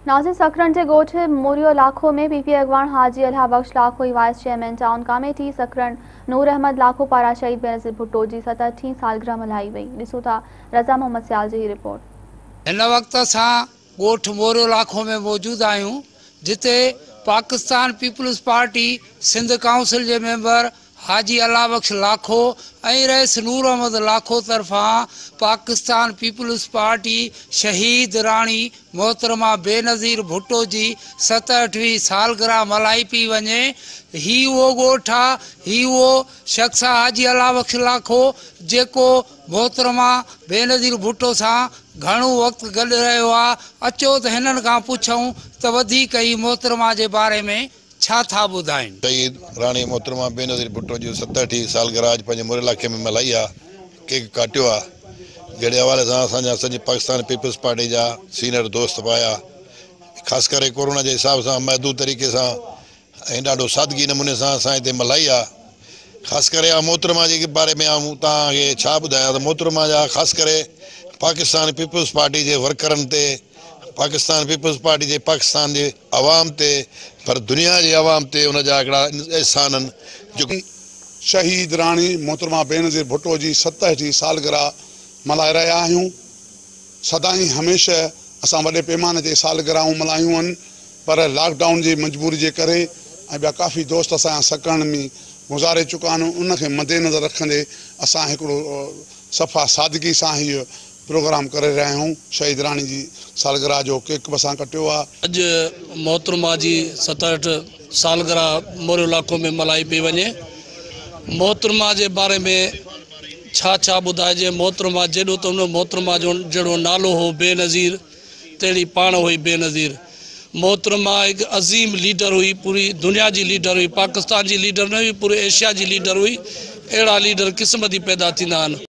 नाज़िर सखरन के गोठ मोरियो लाखो में पीपी अगवान हाजी अल्लाह बख्श लाखोई वाइस चेयरमैन टाउन कमेटी सखरन नूर अहमद लाखो पारा शहीद बेनज़ीर भुट्टो की 67वीं सालगिरह मल्हाई वई। ॾिसो था रज़ा मोहम्मद सियाल जी रिपोर्ट। इन वक्त असां गोठ मोरियो लाखो में मौजूद आहियूं, जिते Pakistan Peoples Party Sindh council के मेंबर हाजी अल्लाह बख्श लाखो ऐं रईस नूर अहमद लाखो तरफा पाकिस्तान पीपल्स पार्टी शहीद राणी मोहतरमा बेनज़ीर भुट्टो की 67वीं सालगिरह मल्हाई पई वञे। ही वो ॻोठ आहे, ही वो शख्स आहे हाजी अल्लाह बख्श लाखो जेको मोहतरमा बेनज़ीर भुट्टो सां घणो वक्त गॾु रहियो आहे। अचो त हिननि खां पुछूं त वधीक ही मोहतरमा के बारे में छा था ॿुधाइनि। शहीद राणी मोहतरमा बेनज़ीर भुट्टो जी 67वीं सालगिरह अॼु पंहिंजे मोरियो इलाइक़े में मल्हाई आहे, केक काटियो आहे। जहिड़े हवाले सां असांजा सॼी पाकिस्तान पीपल्स पार्टी जा सीनियर दोस्त पाया, ख़ासि करे कोरोना जे हिसाब सां महदूद तरीक़े सां ऐं ॾाढो सादगी नमूने सां असां हिते मल्हाई आहे। ख़ासि करे मोहतरमा जे बारे में तव्हांखे छा ॿुधायां त मोहतरमा जा ख़ासि करे पाकिस्तान पीपल्स पार्टी के वर्करनि ते, पाकिस्तान पीपल्स पार्टी के पाकिस्तान के अवाम ते, पर दुनिया के अवाम ते उनजा हिकिड़ा एहसान जो शहीद राणी मोहतरमा बेनज़ीर भुट्टो की 67वीं सालगिरह मल्हाए रहिया आहियूं। सदाई हमेशह असां वॾे पैमाने ते सालगिरहूं मल्हायूं आहिनि, पर लॉकडाउन की मजबूरी के करे ऐं ॿिया काफ़ी दोस्त असांजा सकण में गुज़ारे चुका आहिनि। उनखे मद्देनज़र रखंदे असां हिकिड़ो सफ़ा सादगी सां हीअ प्रोग्राम करे रहिया आहियूं। शहीद राणी जी सालगिरह जो केक बि असां कटियो आहे। अॼु मोहतरमा जी 67 सालगिरह मोरियो इलाइक़ो में मल्हाई पई वञे। मोहतरमा के बारे में छा छा ॿुधाइजे। मोहतरमा जेॾो त उन मोहतरमा जो जहिड़ो नालो हो बेनज़ीर, तहिड़ी पाण हुई बेनज़ीर। मोहतरमा एक अज़ीम लीडर हुई, पूरी दुनिया की लीडर हुई, पाकिस्तान की लीडर न हुई, पूरे एशिया की लीडर हुई। अड़ा लीडर क़िस्मत ही पैदा थींदा आहिनि।